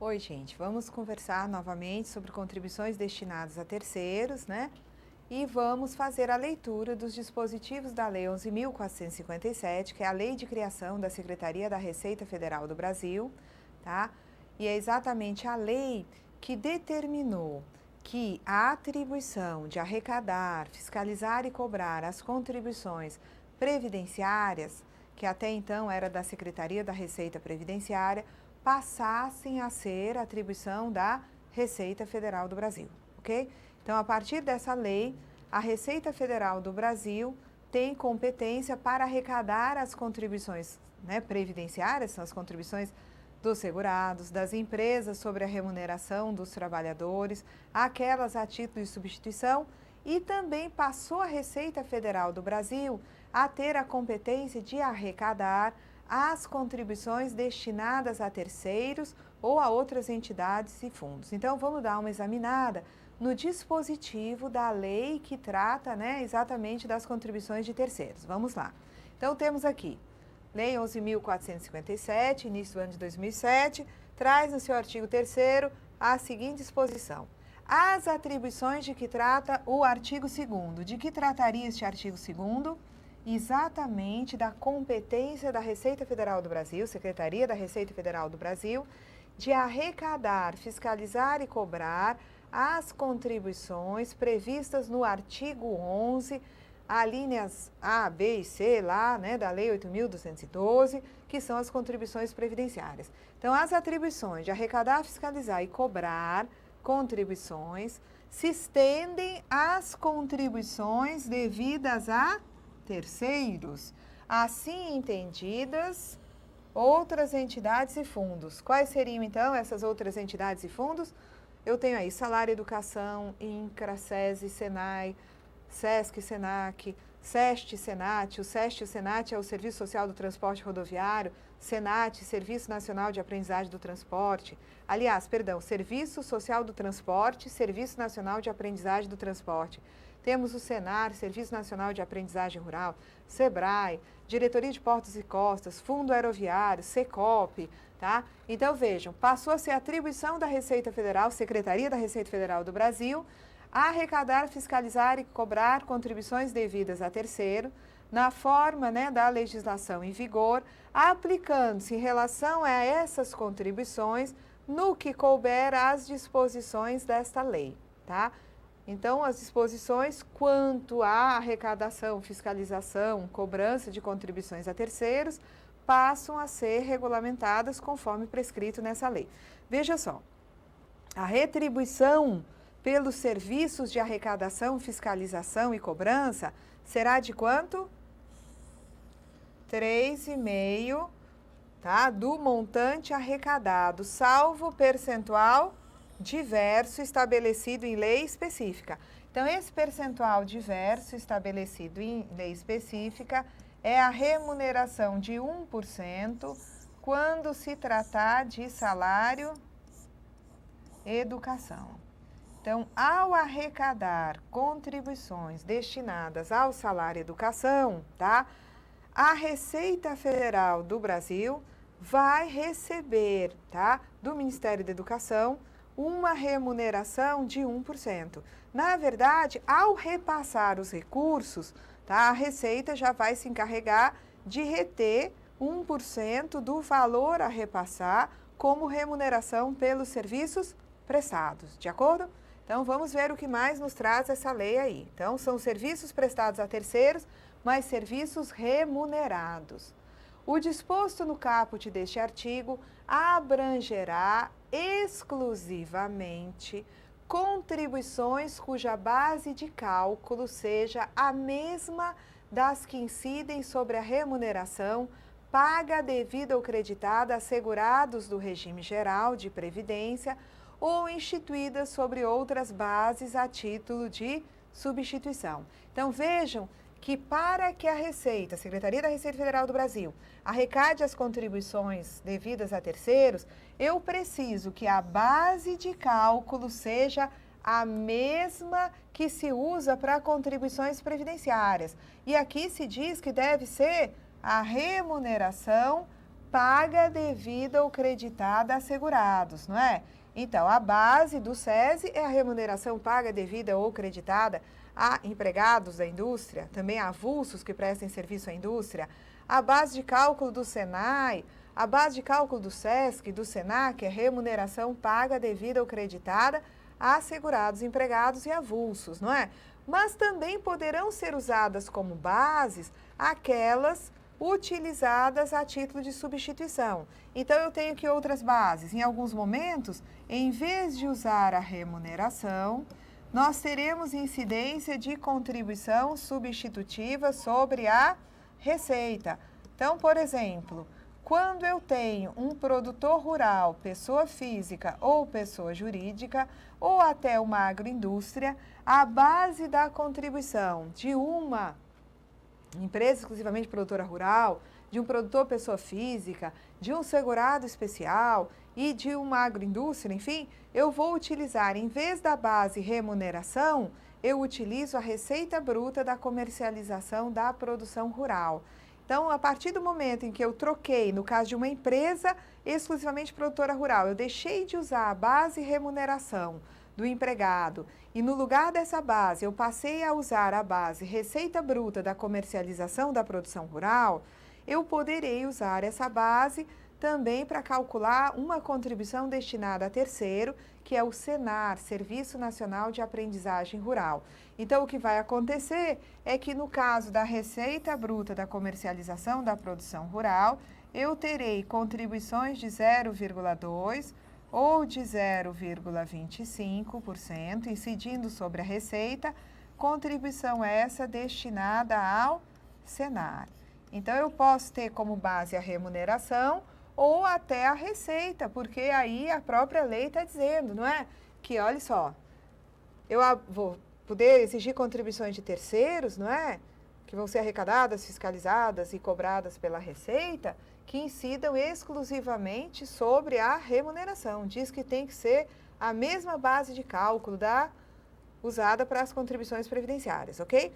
Oi, gente. Vamos conversar novamente sobre contribuições destinadas a terceiros, né? E vamos fazer a leitura dos dispositivos da Lei 11.457, que é a Lei de Criação da Secretaria da Receita Federal do Brasil, tá? E é exatamente a lei que determinou que a atribuição de arrecadar, fiscalizar e cobrar as contribuições previdenciárias, que até então era da Secretaria da Receita Previdenciária, passassem a ser atribuição da Receita Federal do Brasil, ok? Então, a partir dessa lei, a Receita Federal do Brasil tem competência para arrecadar as contribuições, né, previdenciárias, são as contribuições dos segurados, das empresas sobre a remuneração dos trabalhadores, aquelas a título de substituição, e também passou a Receita Federal do Brasil a ter a competência de arrecadar as contribuições destinadas a terceiros ou a outras entidades e fundos. Então, vamos dar uma examinada no dispositivo da lei que trata, né, exatamente das contribuições de terceiros. Vamos lá. Então, temos aqui, Lei 11.457, início do ano de 2007, traz no seu artigo 3º a seguinte disposição. As atribuições de que trata o artigo 2º. De que trataria este artigo 2º? Exatamente da competência da Receita Federal do Brasil, Secretaria da Receita Federal do Brasil, de arrecadar, fiscalizar e cobrar as contribuições previstas no artigo 11, alíneas A, B e C lá, né, da Lei 8.212, que são as contribuições previdenciárias. Então, as atribuições de arrecadar, fiscalizar e cobrar contribuições se estendem às contribuições devidas a terceiros, assim entendidas outras entidades e fundos. Quais seriam, então, essas outras entidades e fundos? Eu tenho aí Salário Educação, INCRA, SESI, SENAI, SESC, SENAC, SEST, SENAT. O SEST e o SENAT é o Serviço Social do Transporte Rodoviário, SENAT, Serviço Nacional de Aprendizagem do Transporte. Aliás, perdão, Serviço Social do Transporte, Serviço Nacional de Aprendizagem do Transporte. Temos o SENAR, Serviço Nacional de Aprendizagem Rural, SEBRAE, Diretoria de Portos e Costas, Fundo Aeroviário, SECOP, tá? Então, vejam, passou a ser atribuição da Receita Federal, Secretaria da Receita Federal do Brasil, a arrecadar, fiscalizar e cobrar contribuições devidas a terceiro, na forma, né, da legislação em vigor, aplicando-se em relação a essas contribuições no que couber às disposições desta lei, tá? Então, as disposições quanto à arrecadação, fiscalização, cobrança de contribuições a terceiros passam a ser regulamentadas conforme prescrito nessa lei. Veja só, a retribuição pelos serviços de arrecadação, fiscalização e cobrança será de quanto? 3,5%, tá? Do montante arrecadado, salvo percentual diverso estabelecido em lei específica. Então, esse percentual diverso estabelecido em lei específica é a remuneração de 1% quando se tratar de salário educação. Então, ao arrecadar contribuições destinadas ao salário educação, tá? A Receita Federal do Brasil vai receber, tá, do Ministério da Educação, uma remuneração de 1%. Na verdade, ao repassar os recursos, tá, a Receita já vai se encarregar de reter 1% do valor a repassar como remuneração pelos serviços prestados, de acordo? Então, vamos ver o que mais nos traz essa lei aí. Então, são serviços prestados a terceiros, mas serviços remunerados. O disposto no caput deste artigo abrangerá exclusivamente contribuições cuja base de cálculo seja a mesma das que incidem sobre a remuneração paga devida ou creditada a segurados do regime geral de previdência ou instituídas sobre outras bases a título de substituição. Então, vejam que para que a Receita, a Secretaria da Receita Federal do Brasil, arrecade as contribuições devidas a terceiros, eu preciso que a base de cálculo seja a mesma que se usa para contribuições previdenciárias. E aqui se diz que deve ser a remuneração paga devida ou creditada a segurados, não é? Então, a base do SESI é a remuneração paga devida ou creditada a empregados da indústria, também a avulsos que prestem serviço à indústria. A base de cálculo do SENAI, a base de cálculo do SESC, do SENAC, é remuneração paga devida ou creditada a segurados, empregados e avulsos, não é? Mas também poderão ser usadas como bases aquelas utilizadas a título de substituição. Então, eu tenho aqui outras bases. Em alguns momentos, em vez de usar a remuneração, nós teremos incidência de contribuição substitutiva sobre a receita. Então, por exemplo, quando eu tenho um produtor rural, pessoa física ou pessoa jurídica, ou até uma agroindústria, a base da contribuição de uma empresa exclusivamente produtora rural, de um produtor pessoa física, de um segurado especial e de uma agroindústria, enfim, eu vou utilizar, em vez da base remuneração, eu utilizo a receita bruta da comercialização da produção rural. Então, a partir do momento em que eu troquei, no caso de uma empresa exclusivamente produtora rural, eu deixei de usar a base remuneração do empregado e no lugar dessa base eu passei a usar a base receita bruta da comercialização da produção rural, eu poderei usar essa base também para calcular uma contribuição destinada a terceiro, que é o SENAR, Serviço Nacional de Aprendizagem Rural. Então, o que vai acontecer é que no caso da receita bruta da comercialização da produção rural, eu terei contribuições de 0,2% ou de 0,25%, incidindo sobre a receita, contribuição essa destinada ao SENAR. Então, eu posso ter como base a remuneração ou até a receita, porque aí a própria lei está dizendo, não é? Que, olha só, eu vou poder exigir contribuições de terceiros, não é? Que vão ser arrecadadas, fiscalizadas e cobradas pela Receita, que incidam exclusivamente sobre a remuneração. Diz que tem que ser a mesma base de cálculo usada para as contribuições previdenciárias, ok?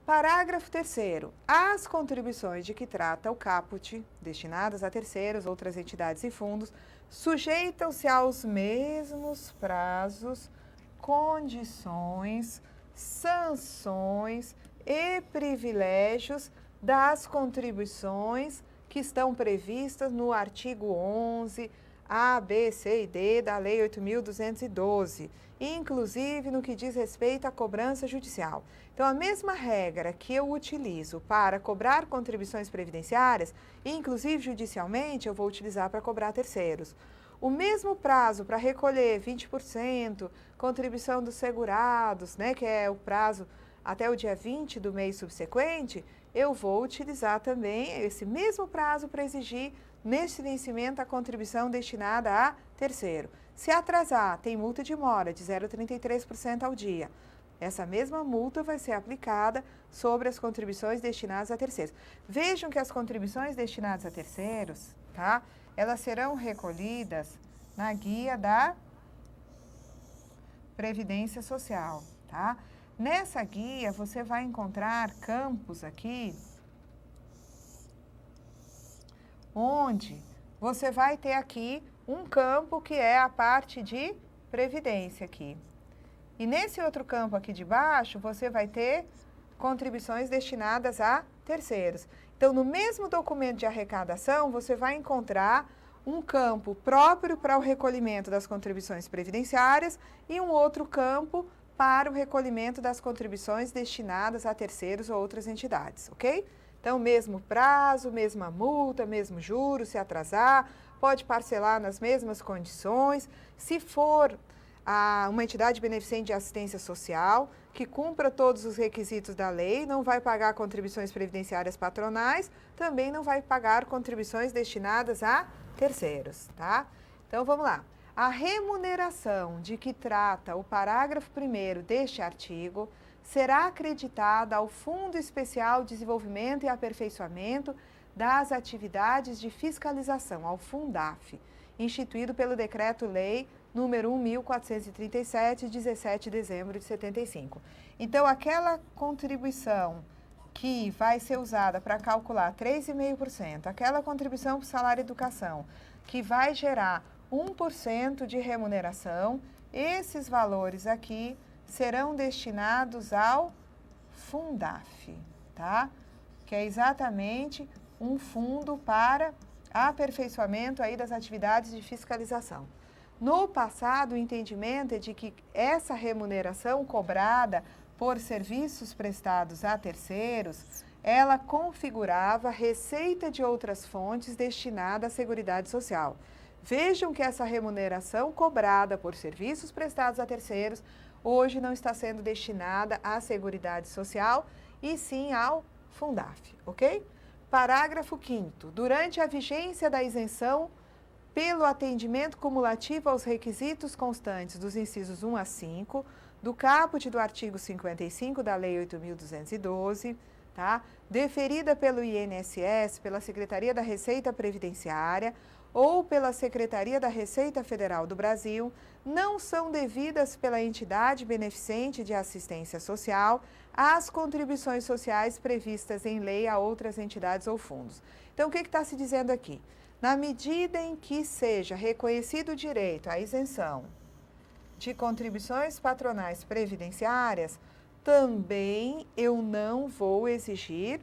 Parágrafo 3º. As contribuições de que trata o caput, destinadas a terceiros, outras entidades e fundos, sujeitam-se aos mesmos prazos, condições, sanções e privilégios das contribuições que estão previstas no artigo 11, A, B, C e D da Lei 8.212, inclusive no que diz respeito à cobrança judicial. Então, a mesma regra que eu utilizo para cobrar contribuições previdenciárias, inclusive judicialmente, eu vou utilizar para cobrar terceiros. O mesmo prazo para recolher 20%, contribuição dos segurados, né, que é o prazo até o dia 20 do mês subsequente, eu vou utilizar também esse mesmo prazo para exigir neste vencimento a contribuição destinada a terceiro. Se atrasar, tem multa de mora de 0,33% ao dia. Essa mesma multa vai ser aplicada sobre as contribuições destinadas a terceiros. Vejam que as contribuições destinadas a terceiros, tá? Elas serão recolhidas na guia da Previdência Social, tá? Nessa guia, você vai encontrar campos aqui, onde você vai ter aqui um campo que é a parte de previdência aqui. E nesse outro campo aqui de baixo, você vai ter contribuições destinadas a terceiros. Então, no mesmo documento de arrecadação, você vai encontrar um campo próprio para o recolhimento das contribuições previdenciárias e um outro campo para o recolhimento das contribuições destinadas a terceiros ou outras entidades, ok? Então, mesmo prazo, mesma multa, mesmo juros, se atrasar, pode parcelar nas mesmas condições. Se for uma entidade beneficente de assistência social, que cumpra todos os requisitos da lei, não vai pagar contribuições previdenciárias patronais, também não vai pagar contribuições destinadas a terceiros, tá? Então, vamos lá. A remuneração de que trata o parágrafo 1º deste artigo será acreditada ao Fundo Especial de Desenvolvimento e Aperfeiçoamento das Atividades de Fiscalização, ao Fundaf, instituído pelo Decreto-Lei número 1.437, de 17 de dezembro de 75. Então, aquela contribuição que vai ser usada para calcular 3,5%, aquela contribuição para o salário e educação, que vai gerar 1% de remuneração, esses valores aqui serão destinados ao Fundaf, tá? Que é exatamente um fundo para aperfeiçoamento aí das atividades de fiscalização. No passado, o entendimento é de que essa remuneração cobrada por serviços prestados a terceiros, ela configurava receita de outras fontes destinada à Seguridade Social. Vejam que essa remuneração cobrada por serviços prestados a terceiros hoje não está sendo destinada à Seguridade Social e sim ao Fundaf, ok? Parágrafo 5º. Durante a vigência da isenção pelo atendimento cumulativo aos requisitos constantes dos incisos 1 a 5, do caput do artigo 55 da Lei 8.212, tá? Deferida pelo INSS, pela Secretaria da Receita Previdenciária ou pela Secretaria da Receita Federal do Brasil, não são devidas pela entidade beneficente de assistência social as contribuições sociais previstas em lei a outras entidades ou fundos. Então, o que está se dizendo aqui? Na medida em que seja reconhecido o direito à isenção de contribuições patronais previdenciárias, também eu não vou exigir,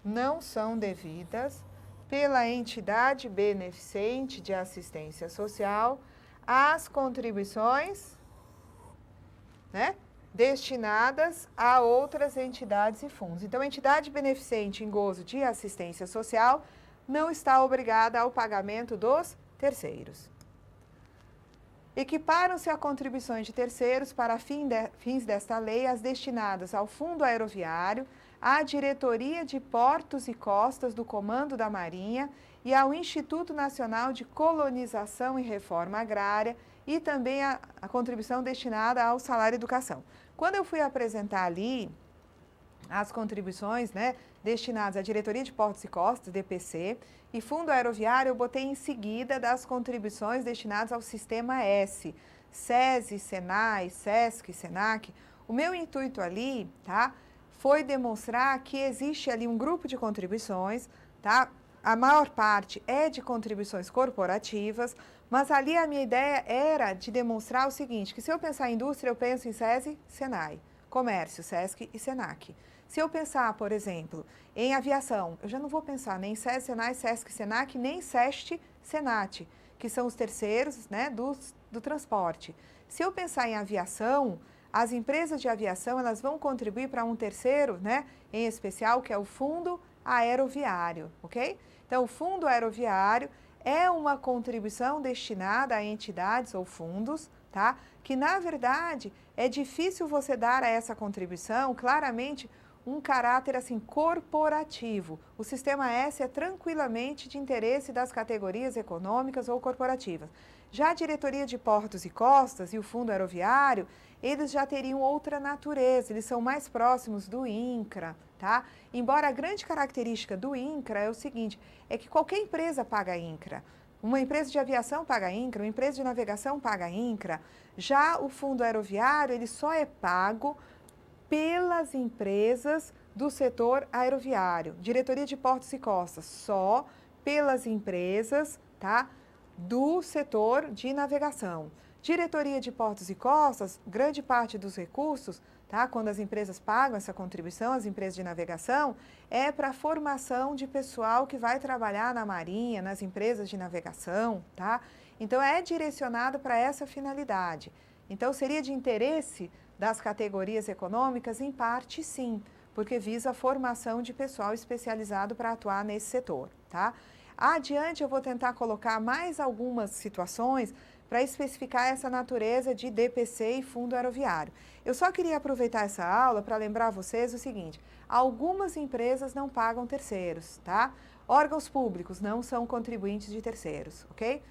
não são devidas pela entidade beneficente de assistência social as contribuições, né, destinadas a outras entidades e fundos. Então, a entidade beneficente em gozo de assistência social não está obrigada ao pagamento dos terceiros. Equiparam-se a contribuições de terceiros para fins desta lei as destinadas ao Fundo Aeroviário, à Diretoria de Portos e Costas do Comando da Marinha e ao Instituto Nacional de Colonização e Reforma Agrária e também a contribuição destinada ao salário e educação. Quando eu fui apresentar ali as contribuições, né, destinadas à Diretoria de Portos e Costas, DPC, e Fundo Aeroviário, eu botei em seguida das contribuições destinadas ao Sistema S, SESI, SENAI, SESC, SENAC. O meu intuito ali, tá, foi demonstrar que existe ali um grupo de contribuições, tá? A maior parte é de contribuições corporativas, mas ali a minha ideia era de demonstrar o seguinte, que se eu pensar em indústria, eu penso em SESI, SENAI, comércio, SESC e SENAC. Se eu pensar, por exemplo, em aviação, eu já não vou pensar nem em SESI, SENAI, SESC, SENAC, nem SEST, SENAT, que são os terceiros, né, do transporte. Se eu pensar em aviação, as empresas de aviação, elas vão contribuir para um terceiro, né, em especial, que é o Fundo Aeroviário, ok? Então, o Fundo Aeroviário é uma contribuição destinada a entidades ou fundos, tá? Que, na verdade, é difícil você dar a essa contribuição, claramente, um caráter assim corporativo. O Sistema S é tranquilamente de interesse das categorias econômicas ou corporativas. Já a Diretoria de Portos e Costas e o Fundo Aeroviário, eles já teriam outra natureza, eles são mais próximos do INCRA, tá? Embora a grande característica do INCRA é o seguinte, é que qualquer empresa paga INCRA. Uma empresa de aviação paga INCRA, uma empresa de navegação paga INCRA. Já o Fundo Aeroviário, ele só é pago pelas empresas do setor aeroviário. Diretoria de Portos e Costas, só pelas empresas, tá, do setor de navegação. Diretoria de Portos e Costas, grande parte dos recursos, tá, quando as empresas pagam essa contribuição, as empresas de navegação, é para a formação de pessoal que vai trabalhar na Marinha, nas empresas de navegação, tá? Então, é direcionado para essa finalidade. Então, seria de interesse das categorias econômicas? Em parte, sim, porque visa a formação de pessoal especializado para atuar nesse setor, tá? Adiante, eu vou tentar colocar mais algumas situações para especificar essa natureza de DPC e Fundo Aeroviário. Eu só queria aproveitar essa aula para lembrar vocês o seguinte, algumas empresas não pagam terceiros, tá? Órgãos públicos não são contribuintes de terceiros, ok?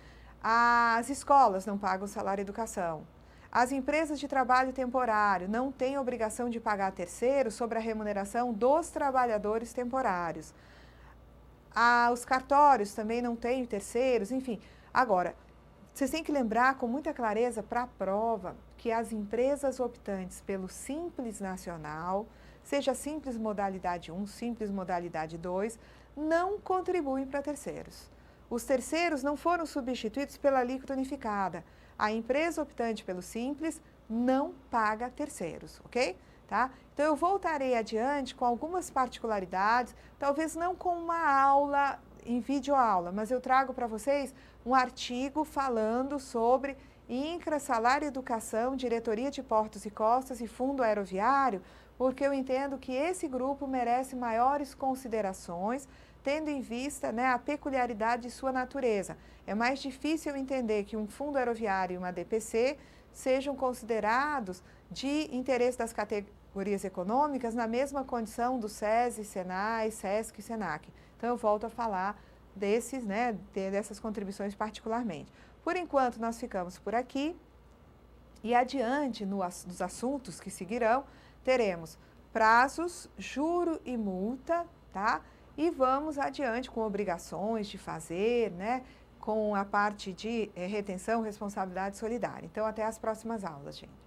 As escolas não pagam salário e educação. As empresas de trabalho temporário não têm obrigação de pagar terceiros sobre a remuneração dos trabalhadores temporários. Os cartórios também não têm terceiros, enfim. Agora, vocês têm que lembrar com muita clareza para a prova que as empresas optantes pelo Simples Nacional seja simples modalidade 1, simples modalidade 2, não contribuem para terceiros. Os terceiros não foram substituídos pela alíquota unificada. A empresa optante pelo simples não paga terceiros, ok? Tá? Então, eu voltarei adiante com algumas particularidades, talvez não com uma aula em videoaula, mas eu trago para vocês um artigo falando sobre INCRA, Salário, Educação, Diretoria de Portos e Costas e Fundo Aeroviário, porque eu entendo que esse grupo merece maiores considerações, tendo em vista, né, a peculiaridade de sua natureza. É mais difícil entender que um fundo aeroviário e uma DPC sejam considerados de interesse das categorias econômicas na mesma condição do SESI, SENAI, SESC e SENAC. Então, eu volto a falar dessas contribuições particularmente. Por enquanto, nós ficamos por aqui e adiante dos assuntos que seguirão, teremos prazos, juro e multa, tá? E vamos adiante com obrigações de fazer, né? Com a parte de retenção, responsabilidade solidária. Então, até as próximas aulas, gente.